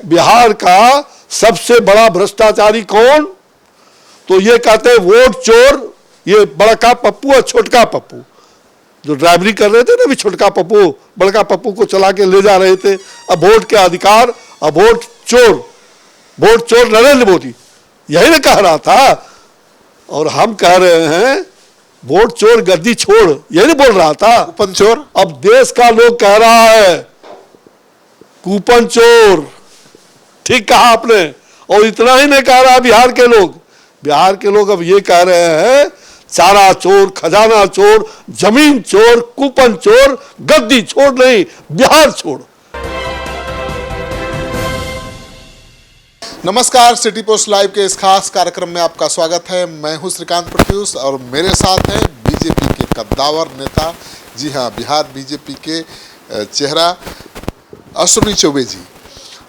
बिहार का सबसे बड़ा भ्रष्टाचारी कौन? तो ये कहते हैं वोट चोर, ये बड़का पप्पू और छोटका पप्पू जो ड्राइवरी कर रहे थे ना, भी छोटका पप्पू बड़का पप्पू को चला के ले जा रहे थे। अब वोट के अधिकार, अब वोट चोर नरेंद्र मोदी, यही ना कह रहा था। और हम कह रहे हैं वोट चोर गद्दी छोड़, यही नहीं बोल रहा था, कूपन चोर। अब देश का लोग कह रहा है कूपन चोर। ठीक कहा आपने। और इतना ही नहीं कह रहा बिहार के लोग अब ये कह रहे हैं चारा चोर, खजाना चोर, जमीन चोर, कूपन चोर, गद्दी छोड़ नहीं, बिहार छोड़। नमस्कार, सिटी पोस्ट लाइव के इस खास कार्यक्रम में आपका स्वागत है। मैं हूं श्रीकांत प्रत्युष और मेरे साथ हैं बीजेपी के कद्दावर नेता, जी हां, बिहार बीजेपी के चेहरा अश्विनी चौबे जी।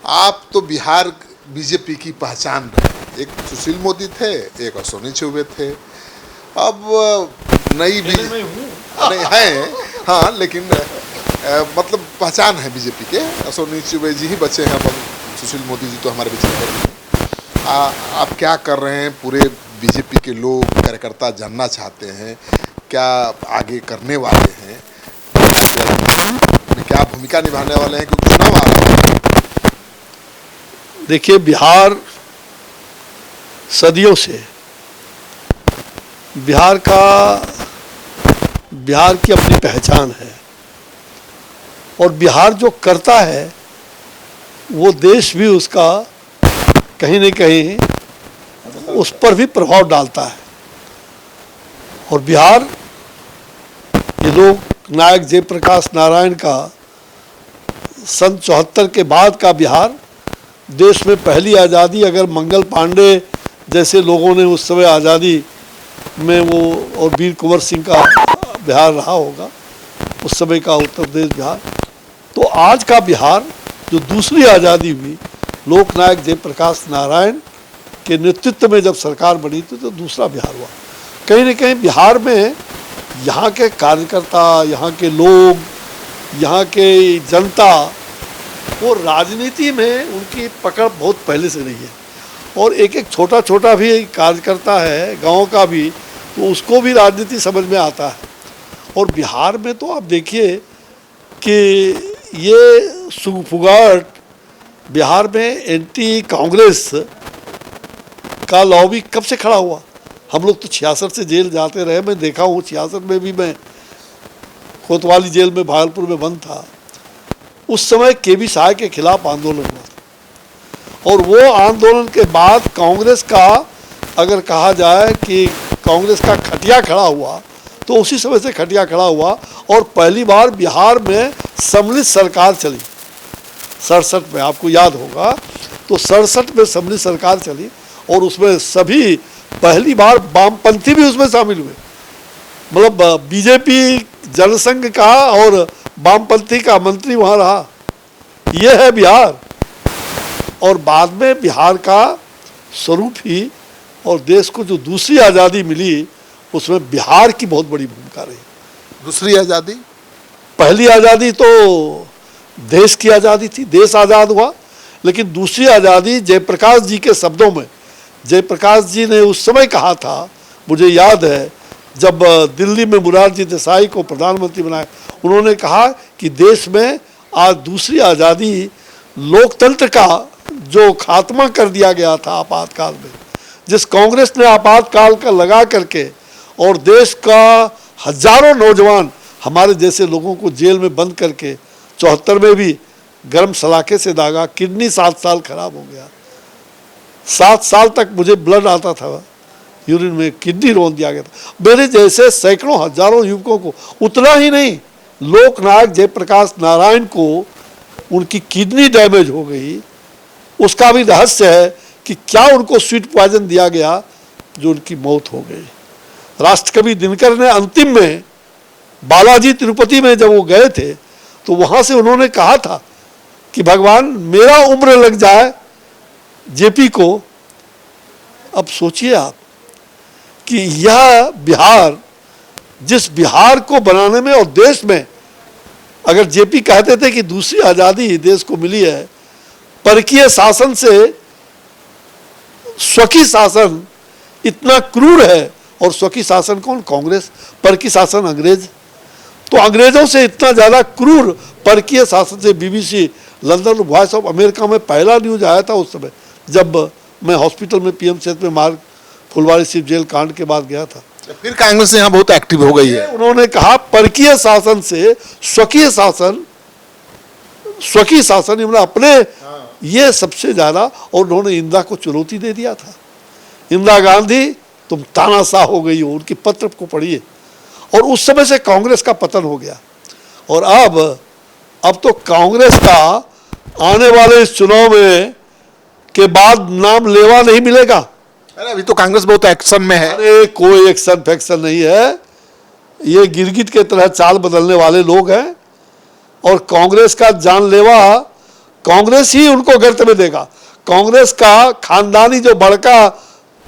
आप तो बिहार बीजेपी की पहचान रहे, एक सुशील मोदी थे, एक अश्विनी चौबे थे। अब नई नहीं है, हाँ, लेकिन मतलब पहचान है बीजेपी के, अश्विनी चौबे जी ही बचे हैं। अब सुशील मोदी जी तो हमारे बीच में नहीं। आप क्या कर रहे हैं? पूरे बीजेपी के लोग कार्यकर्ता जानना चाहते हैं, क्या आगे करने वाले हैं, क्या भूमिका निभाने वाले हैं, क्योंकि चुनाव आ रहा है। देखिए, बिहार सदियों से बिहार की अपनी पहचान है, और बिहार जो करता है वो देश भी उसका कहीं न कहीं उस पर भी प्रभाव डालता है। और बिहार, ये लोग नायक जयप्रकाश नारायण का सन 74 के बाद का बिहार, देश में पहली आज़ादी अगर मंगल पांडे जैसे लोगों ने उस समय आज़ादी में वो, और वीर कुंवर सिंह का बिहार रहा होगा उस समय का उत्तर प्रदेश बिहार, तो आज का बिहार जो दूसरी आज़ादी हुई, लोकनायक जयप्रकाश नारायण के नेतृत्व में जब सरकार बनी थी, तो दूसरा बिहार हुआ। कहीं न कहीं बिहार में यहाँ के कार्यकर्ता, यहाँ के लोग, यहाँ के जनता, वो राजनीति में उनकी पकड़ बहुत पहले से रही है। और एक एक छोटा छोटा भी कार्यकर्ता है गांव का भी, तो उसको भी राजनीति समझ में आता है। और बिहार में तो आप देखिए कि ये सुगफुगाहट, बिहार में एंटी कांग्रेस का लॉबी कब से खड़ा हुआ। हम लोग तो 66 से जेल जाते रहे, मैं देखा हूँ 66 में भी मैं कोतवाली जेल में भागलपुर में बंद था। उस समय केबी साय के खिलाफ आंदोलन हुआ था, और वो आंदोलन के बाद कांग्रेस का, अगर कहा जाए कि कांग्रेस का खटिया खड़ा हुआ, तो उसी समय से खटिया खड़ा हुआ। और पहली बार बिहार में सम्मिलित सरकार चली 67 में, आपको याद होगा, तो 67 में सम्मिलित सरकार चली, और उसमें सभी पहली बार वामपंथी भी उसमें शामिल हुए। मतलब बीजेपी जनसंघ का और वामपंथी का मंत्री वहाँ रहा। ये है बिहार। और बाद में बिहार का स्वरूप ही, और देश को जो दूसरी आज़ादी मिली, उसमें बिहार की बहुत बड़ी भूमिका रही। दूसरी आज़ादी, पहली आज़ादी तो देश की आज़ादी थी, देश आज़ाद हुआ। लेकिन दूसरी आज़ादी जयप्रकाश जी के शब्दों में, जयप्रकाश जी ने उस समय कहा था, मुझे याद है, जब दिल्ली में मोरारजी देसाई को प्रधानमंत्री बनाया, उन्होंने कहा कि देश में आज दूसरी आज़ादी, लोकतंत्र का जो खात्मा कर दिया गया था आपातकाल में, जिस कांग्रेस ने आपातकाल का लगा करके, और देश का हजारों नौजवान हमारे जैसे लोगों को जेल में बंद करके, 74 में भी गर्म सलाखे से दागा, किडनी 7 साल खराब हो गया। 7 साल तक मुझे ब्लड आता था यूरिन में, किडनी रोन दिया गया था। मेरे जैसे सैकड़ों हजारों युवकों को, उतना ही नहीं, लोकनायक जयप्रकाश नारायण को उनकी किडनी डैमेज हो गई। उसका भी रहस्य है कि क्या उनको स्वीट पॉइजन दिया गया जो उनकी मौत हो गई। राष्ट्रकवि दिनकर ने अंतिम में बालाजी तिरुपति में जब वो गए थे, तो वहाँ से उन्होंने कहा था कि भगवान मेरा उम्र लग जाए जेपी को। अब सोचिए आप कि यह बिहार, जिस बिहार को बनाने में और देश में, अगर जेपी कहते थे कि दूसरी आज़ादी देश को मिली है, परकीय शासन से स्वकीय शासन इतना क्रूर है। और स्वकीय शासन कौन? कांग्रेस। परकीय शासन अंग्रेज। तो अंग्रेजों से इतना ज्यादा क्रूर परकीय शासन से BBC London voice of America में पहला न्यूज आया था उस समय, जब मैं हॉस्पिटल में पीएमसीएच में मार्ग फुलवारी सिर्फ जेल कांड के बाद गया था। फिर कांग्रेस यहाँ बहुत एक्टिव हो गई है। उन्होंने कहा परकीय शासन से स्वकीय शासन इन्होंने अपने ये सबसे ज्यादा। और उन्होंने इंदिरा को चुनौती दे दिया था। इंदिरा गांधी तुम तानाशाह हो गई हो, उनकी पत्र को पढ़िए। और उस समय से कांग्रेस का पतन हो गया। और अब तो कांग्रेस का आने वाले इस चुनाव में के बाद नाम लेवा नहीं मिलेगा। अरे अभी तो कांग्रेस बहुत एक्शन में है। अरे कोई एक्शन फैक्शन नहीं है, ये गिरगिट के तरह चाल बदलने वाले लोग हैं। और कांग्रेस का जानलेवा कांग्रेस ही उनको गर्त में देगा। कांग्रेस का खानदानी जो बड़का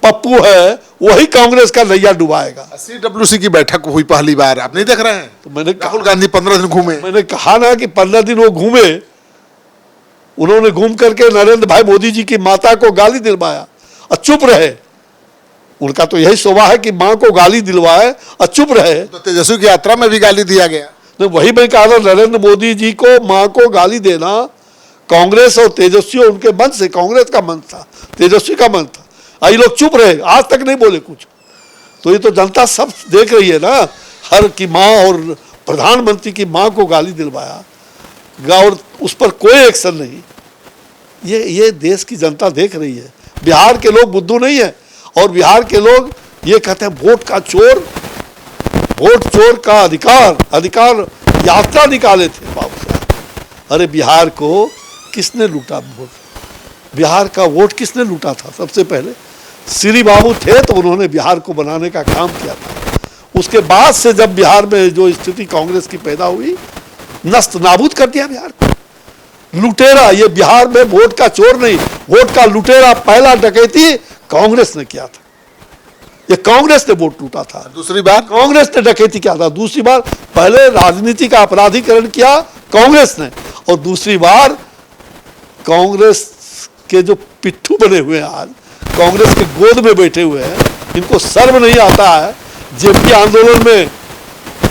पप्पू है वही कांग्रेस का नैया डुबाएगा। CWC की बैठक हुई पहली बार, आप नहीं देख रहे हैं? तो मैंने राहुल गांधी 15 दिन घूमे। मैंने कहा ना कि 15 दिन वो घूमे। उन्होंने घूम करके नरेंद्र भाई मोदी जी की माता को गाली दिलवाया और चुप रहे। उनका तो यही स्वभाव है कि मां को गाली दिलवाए और चुप रहे। तो तेजस्वी की यात्रा में भी गाली दिया गया। तो वही मैं कहा था, नरेंद्र मोदी जी को मां को गाली देना कांग्रेस और तेजस्वी उनके मन से, कांग्रेस का मन था, तेजस्वी का मन था। ये लोग चुप रहे, आज तक नहीं बोले कुछ। तो ये तो जनता सब देख रही है ना, हर की मां और प्रधानमंत्री की मां को गाली दिलवाया और उस पर कोई एक्शन नहीं। ये देश की जनता देख रही है। बिहार के लोग बुद्धू नहीं है। और बिहार के लोग ये कहते हैं वोट चोर का अधिकार यात्रा निकाले थे बाबू साहब। अरे बिहार को किसने लूटा वोट? बिहार का वोट किसने लूटा था? सबसे पहले श्री बाबू थे, तो उन्होंने बिहार को बनाने का काम किया था। उसके बाद से जब बिहार में जो स्थिति कांग्रेस की पैदा हुई, नस्त नाबूद कर दिया बिहार को। लुटेरा, ये बिहार में वोट का चोर नहीं, वोट का लुटेरा पहला डकैती कांग्रेस ने किया था। ये कांग्रेस ने वोट लूटा था। दूसरी बार कांग्रेस ने डकैती किया था। दूसरी बार पहले राजनीति का अपराधीकरण किया कांग्रेस ने, और दूसरी बार कांग्रेस के जो पिट्ठू बने हुए हैं, आज कांग्रेस के गोद में बैठे हुए हैं, इनको शर्म नहीं आता है। जेपी आंदोलन में,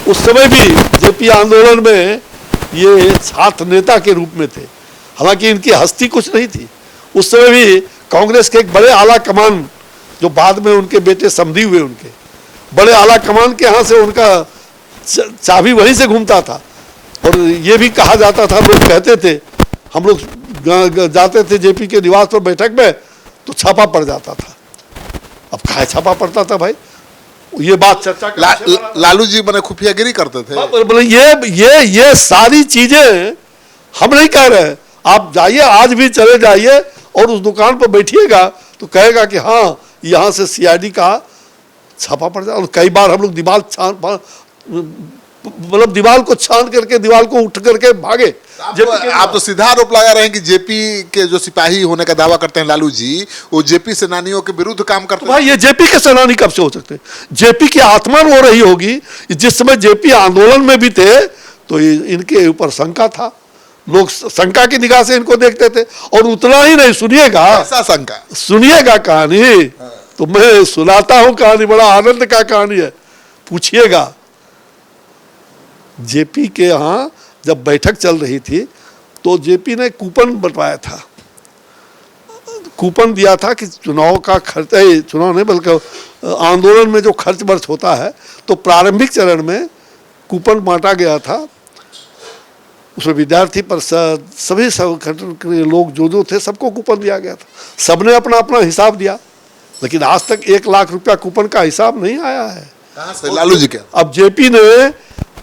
उस समय भी जेपी आंदोलन में ये छात्र नेता के रूप में थे, हालांकि इनकी हस्ती कुछ नहीं थी। उस समय भी कांग्रेस के एक बड़े आला कमान, जो बाद में उनके बेटे समधी हुए, उनके बड़े आला कमान के यहाँ से उनका चाबी वहीं से घूमता था। और ये भी कहा जाता था, लोग कहते थे, हम लोग जाते थे जेपी के निवास पर बैठक में, तो छापा पड़ जाता था। अब कहाँ छापा पड़ता था भाई? ये बात चर्चा लालू जी बने खुफियागिरी करते थे। बोले ये सारी चीजें हम नहीं कह रहे। आप जाइए, आज भी चले जाइए और उस दुकान पर बैठिएगा तो कहेगा कि हाँ, यहाँ से सीआईडी का छापा पड़ जाए। और कई बार हम लोग दीवार को छान करके, दीवार को उठ करके भागे। आप तो सीधा आरोप लगा रहे हैं कि जेपी के जो सिपाही होने का दावा करते हैं लालू जी, वो जेपी सेनानियों के विरुद्ध काम करते हैं। भाई ये जेपी के सेनानी कब से हो सकते? जेपी की आत्मा रो रही होगी। जिस समय जेपी आंदोलन में भी थे तो इनके ऊपर शंका था, लोग शंका की निगाह से इनको देखते थे। और उतना ही नहीं, सुनिएगा, ऐसा शंका, सुनिएगा कहानी, तो मैं सुनाता हूं कहानी, बड़ा आनंद का कहानी है, पूछिएगा। जेपी के यहाँ जब बैठक चल रही थी तो जेपी ने कूपन बंटवाया था, कूपन दिया था कि चुनाव का खर्च, चुनाव नहीं बल्कि आंदोलन में जो खर्च वर्च होता है, तो प्रारंभिक चरण में कूपन बांटा गया था। उसमें विद्यार्थी पर सभी संगठन के लोग जो थे सबको कूपन दिया गया था। सबने अपना अपना हिसाब दिया, लेकिन आज तक 1 लाख रुपया कूपन का हिसाब नहीं आया है। कहाँ से? लालू जी के। अब जेपी ने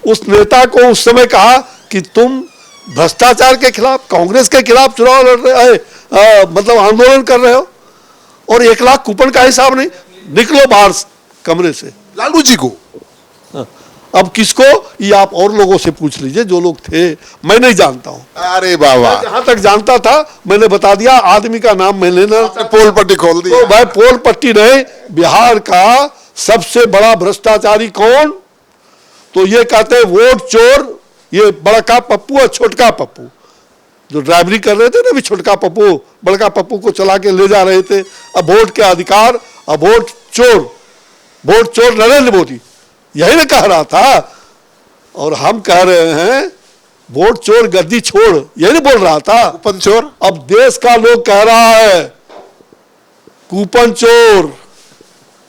उस नेता को उस समय कहा कि तुम भ्रष्टाचार के खिलाफ, कांग्रेस के खिलाफ चुनाव लड़ रहे, मतलब आंदोलन कर रहे हो, और 1 लाख कूपन का हिसाब नहीं, निकलो बाहर कमरे से। लालू जी को। अब किसको? ये आप और लोगों से पूछ लीजिए जो लोग थे, मैं नहीं जानता हूँ। अरे बाबा, जहां तक जानता था मैंने बता दिया। आदमी का नाम मैं लेना, पोल पट्टी खोल दी। तो भाई पोल पट्टी नहीं, बिहार का सबसे बड़ा भ्रष्टाचारी कौन? तो ये कहते हैं वोट चोर, ये बड़का पप्पू और छोटका पप्पू। जो ड्राइवरी कर रहे थे ना, भी छोटका पप्पू बड़का पप्पू को चला के ले जा रहे थे। अब वोट के अधिकार, अब वोट चोर नरेंद्र मोदी, यही ना कह रहा था। और हम कह रहे हैं वोट चोर गद्दी छोड़, यही नहीं बोल रहा था। कूपन चोर, अब देश का लोग कह रहा है कूपन चोर,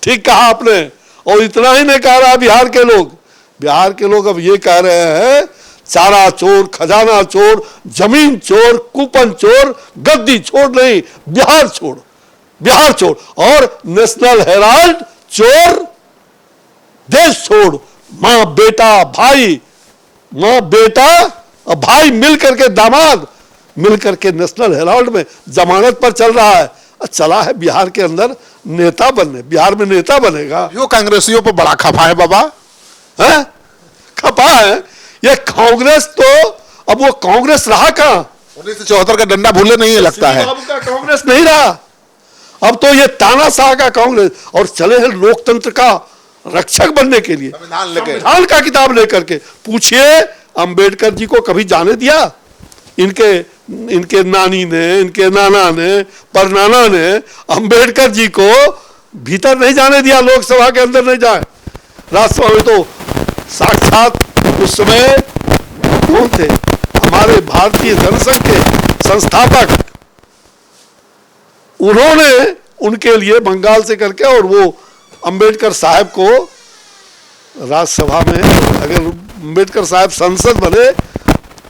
ठीक कहा आपने। और इतना ही नहीं कह रहा बिहार के लोग अब ये कह रहे हैं चारा चोर, खजाना चोर, जमीन चोर, कूपन चोर, गद्दी छोड़ नहीं, बिहार छोड़। और नेशनल हेराल्ड चोर, देश छोड़। मां बेटा और भाई मिलकर के, दामाद मिलकर के नेशनल हेराल्ड में जमानत पर चल रहा है। चला है बिहार के अंदर नेता बनने, बिहार में नेता बनेगा। यो कांग्रेसियों पर बड़ा खफा है बाबा, है खपा है ये कांग्रेस। तो अब वो कांग्रेस रहा कहां? 1974 का डंडा भूले नहीं है लगता है। बाबू का कांग्रेस नहीं रहा, अब तो ये तानाशाह का कांग्रेस। और चले हैं लोकतंत्र का रक्षक बनने के लिए, संविधान का किताब लेकर के। पूछिए अंबेडकर जी को कभी जाने दिया? इनके नानी ने, इनके नाना ने, परनाना ने अंबेडकर जी को भीतर नहीं जाने दिया, लोकसभा के अंदर नहीं जाए। राज्यसभा में तो साक्षात उस समय कौन थे? हमारे भारतीय जनसंघ के संस्थापक, उन्होंने उनके लिए बंगाल से करके, और वो अंबेडकर साहब को राज्यसभा में, अगर अंबेडकर साहब संसद बने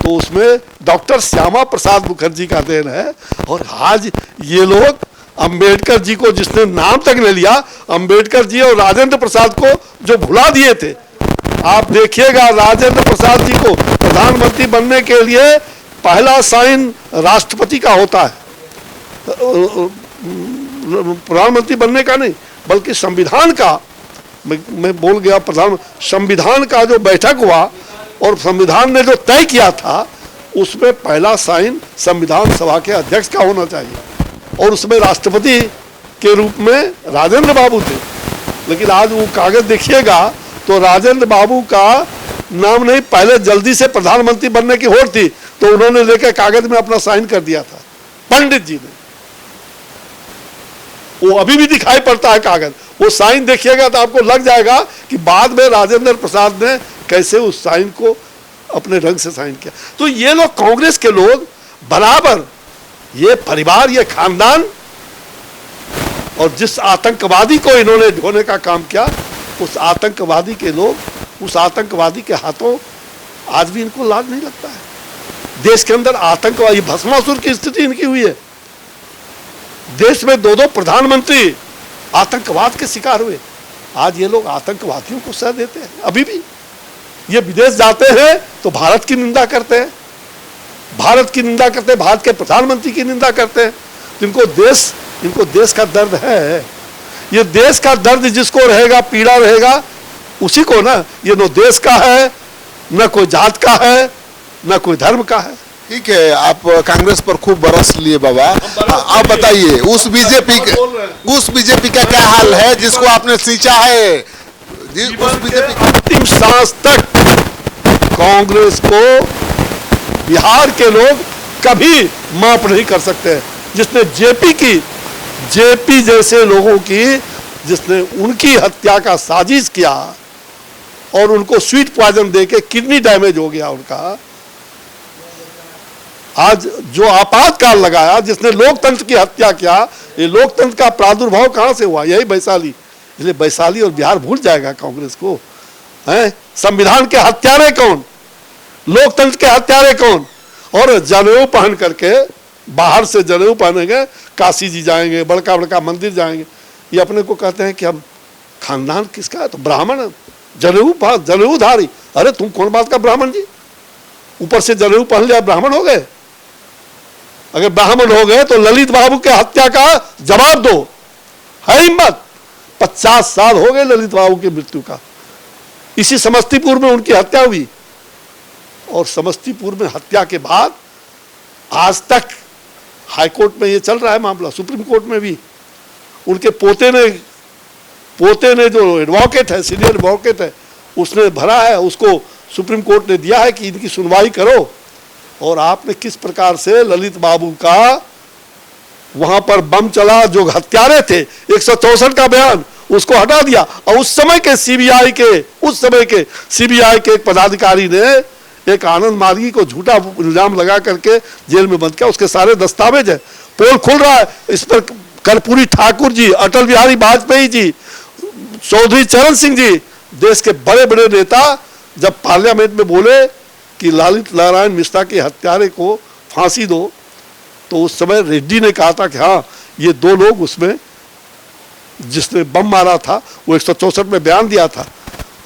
तो उसमें डॉक्टर श्यामा प्रसाद मुखर्जी का देन है। और आज ये लोग अंबेडकर जी को, जिसने नाम तक ले लिया, अंबेडकर जी और राजेंद्र प्रसाद को जो भुला दिए थे। आप देखिएगा राजेंद्र प्रसाद जी को प्रधानमंत्री बनने के लिए पहला साइन राष्ट्रपति का होता है, प्रधानमंत्री बनने का नहीं बल्कि संविधान का। मैं बोल गया, संविधान का जो बैठक हुआ और संविधान ने जो तय किया था, उसमें पहला साइन संविधान सभा के अध्यक्ष का होना चाहिए, और उसमें राष्ट्रपति के रूप में राजेंद्र बाबू थे। लेकिन आज वो कागज देखिएगा तो राजेंद्र बाबू का नाम नहीं, पहले जल्दी से प्रधानमंत्री बनने की होड़ थी तो उन्होंने लेकर कागज में अपना साइन कर दिया था पंडित जी ने। वो अभी भी दिखाई पड़ता है कागज, वो साइन देखिएगा तो आपको लग जाएगा कि बाद में राजेंद्र प्रसाद ने कैसे उस साइन को अपने ढंग से साइन किया। तो ये लोग, कांग्रेस के लोग बराबर, ये परिवार, ये खानदान, और जिस आतंकवादी को इन्होंने ढोने का काम किया, उस आतंकवादी के लोग, उस आतंकवादी के हाथों आज भी इनको लाज नहीं लगता है। देश के अंदर आतंकवादी, भस्मासुर की स्थिति इनकी हुई है। देश में 2-2 प्रधानमंत्री आतंकवाद के शिकार हुए। आज ये लोग आतंकवादियों को सह देते हैं। अभी भी ये विदेश जाते हैं तो भारत की निंदा करते हैं, भारत के प्रधानमंत्री की निंदा करते हैं। तो इनको देश का दर्द है। ये देश का दर्द जिसको रहेगा, पीड़ा रहेगा, उसी को ना, ये न देश का है, न कोई जात का है, न कोई धर्म का है। ठीक है, आप कांग्रेस पर खूब बरस लिए बाबा। आप बताइए उस बीजेपी का क्या हाल है जिसको आपने सींचा है? उस बीजेपी अंतिम सांस तक कांग्रेस को बिहार के लोग कभी माफ नहीं कर सकते। जिसने जेपी जैसे लोगों की, जिसने उनकी हत्या का साजिश किया और उनको स्वीट पॉइजन देके किडनी डैमेज हो गया उनका। आज जो आपातकाल लगाया, जिसने लोकतंत्र की हत्या किया, ये लोकतंत्र का प्रादुर्भाव कहां से हुआ? यही वैशाली। इसलिए वैशाली और बिहार भूल जाएगा कांग्रेस को। हैं? संविधान के हत्यारे कौन, लोकतंत्र के हत्यारे कौन? और जनेऊ पहन करके, बाहर से जनेऊ पहनेंगे, काशी जी जाएंगे, बड़का बड़का मंदिर जाएंगे। ये अपने को कहते हैं कि हम खानदान किसका है? तो ब्राह्मण, जनेऊधारी। अरे तुम कौन बात का ब्राह्मण जी? ऊपर से जनेऊ पहन लिया, ब्राह्मण हो गए? अगर ब्राह्मण हो गए तो ललित बाबू के हत्या का जवाब दो। है हिम्मत? 50 साल हो गए ललित बाबू की मृत्यु का। इसी समस्तीपुर में उनकी हत्या हुई, और समस्तीपुर में हत्या के बाद आज तक हाईकोर्ट में ये चल रहा है मामला, सुप्रीम कोर्ट में भी। उनके पोते ने जो एडवोकेट है, सीनियर एडवोकेट है, उसने भरा है, उसको सुप्रीम कोर्ट ने दिया है कि इनकी सुनवाई करो। और आपने किस प्रकार से ललित बाबू का वहां पर बम चला, जो हत्यारे थे, 164 का बयान, उसको हटा दिया। और उस समय के सीबीआई के एक पदाधिकारी ने एक आनंद मार्गी को झूठा इल्जाम लगा करके जेल में बंद किया। उसके सारे दस्तावेज है, पोल खुल रहा है। इस पर कर्पूरी ठाकुर जी, अटल बिहारी वाजपेयी जी, चौधरी चरण सिंह जी, देश के बड़े बड़े नेता जब पार्लियामेंट में बोले कि ललित नारायण मिश्रा के हत्यारे को फांसी दो, तो उस समय रेड्डी ने कहा था कि हाँ, ये 2 लोग उसमें जिसने बम मारा था वो 164 में बयान दिया था,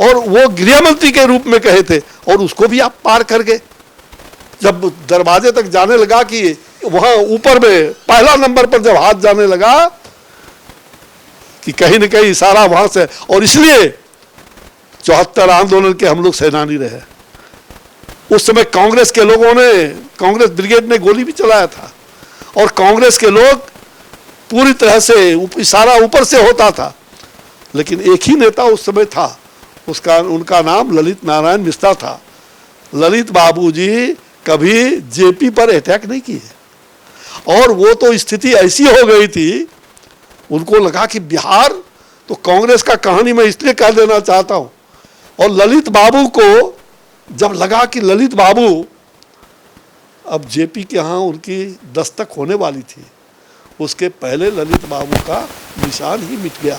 और वो गृह मंत्री के रूप में कहे थे, और उसको भी आप पार कर गए। जब दरवाजे तक जाने लगा कि वहां ऊपर में पहला नंबर पर जब हाथ जाने लगा कि कहीं न कहीं इशारा वहां से, और इसलिए 74 आंदोलन के हम लोग सेनानी रहे। उस समय कांग्रेस के लोगों ने, कांग्रेस ब्रिगेड ने गोली भी चलाया था, और कांग्रेस के लोग पूरी तरह से इशारा ऊपर से होता था, लेकिन एक ही नेता उस समय था, उनका नाम ललित नारायण मिश्रा था। ललित बाबू जी कभी जेपी पर अटैक नहीं किए, और वो तो स्थिति ऐसी हो गई थी, उनको लगा कि बिहार तो कांग्रेस का कहानी मैं इसलिए कह देना चाहता हूं। और ललित बाबू को जब लगा कि ललित बाबू अब जेपी के यहाँ उनकी दस्तक होने वाली थी, उसके पहले ललित बाबू का निशान ही मिट गया।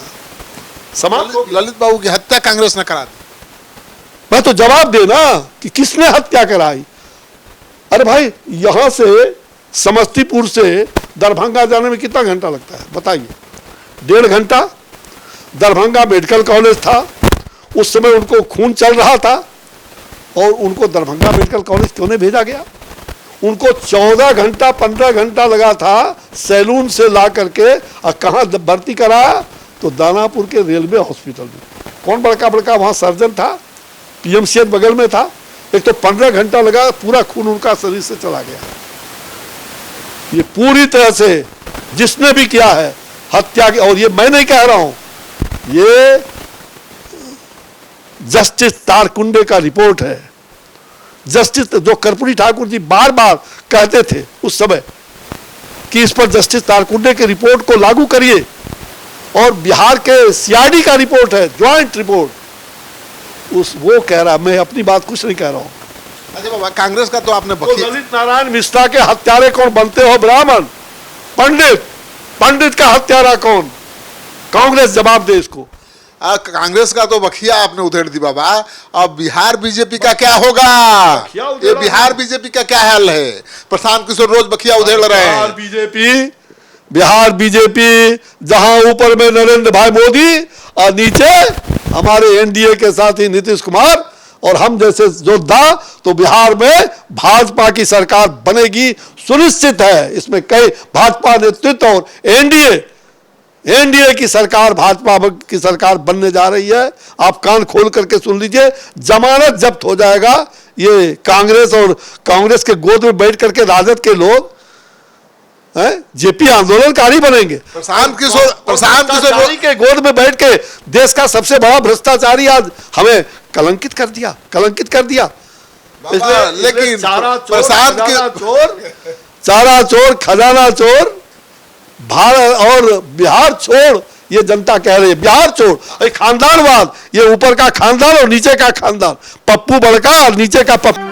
ललित बाबू की हत्या कांग्रेस ने करा दी। मैं तो जवाब देना कि किसने हत्या कराई। अरे भाई, यहां से समस्तीपुर से दरभंगा जाने में कितना घंटा लगता है बताइए? 1.5 घंटा। दरभंगा मेडिकल कॉलेज था, उस समय उनको खून चल रहा था, और उनको दरभंगा मेडिकल कॉलेज क्यों नहीं भेजा गया? उनको 14 घंटा 15 घंटा लगा था सैलून से ला करके, और कहाँ भर्ती कराया? तो दानापुर के रेलवे हॉस्पिटल में। कौन बड़का बड़का वहाँ सर्जन था, पीएमसीएच बगल में था। एक तो 15 घंटा लगा, पूरा खून उनका शरीर से चला गया। ये पूरी तरह से जिसने भी किया है हत्या की, और ये मैं नहीं कह रहा हूं, ये जस्टिस तारकुंडे का रिपोर्ट है। जस्टिस जो कर्पूरी ठाकुर जी बार बार कहते थे उस समय कि इस पर जस्टिस तारकुंडे के रिपोर्ट को लागू करिए, और बिहार के सीआईडी का रिपोर्ट है, ज्वाइंट रिपोर्ट, वो कह रहा, मैं अपनी बात कुछ नहीं कह रहा हूं। अच्छा बाबा, कांग्रेस का तो आपने तो ललित नारायण मिश्रा के हत्यारे कौन बनते हो? ब्राह्मण, पंडित। पंडित का हत्यारा कौन? कांग्रेस जवाब दे इसको। कांग्रेस का तो बखिया आपने उधेड़ दी बाबा। अब बिहार बीजेपी का क्या होगा? ये बिहार बीजेपी का क्या हाल है? प्रशांत किशोर रोज बखिया उधेड़ रहे हैं। बिहार बीजेपी जहां ऊपर में नरेंद्र भाई मोदी और नीचे हमारे एनडीए के साथी नीतीश कुमार और हम जैसे योद्धा, तो बिहार में भाजपा की सरकार बनेगी, सुनिश्चित है। इसमें कई भाजपा नेतृत्व और एनडीए की सरकार, भाजपा की सरकार बनने जा रही है। आप कान खोल करके सुन लीजिए, जमानत जब्त हो जाएगा। ये कांग्रेस और कांग्रेस के गोद में बैठ करके राजद के लोग जेपी आंदोलनकारी बनेंगे। प्रशांत किशोर के गोद में बैठ के देश का सबसे बड़ा भ्रष्टाचारी आज हमें कलंकित कर दिया। लेकिन चारा चोर, खजाना चोर, भारत और बिहार छोड़, ये जनता कह रही है। बिहार छोड़, खानदानवाद, ये ऊपर का खानदान और नीचे का खानदान, पप्पू बड़का और नीचे का पप्पू।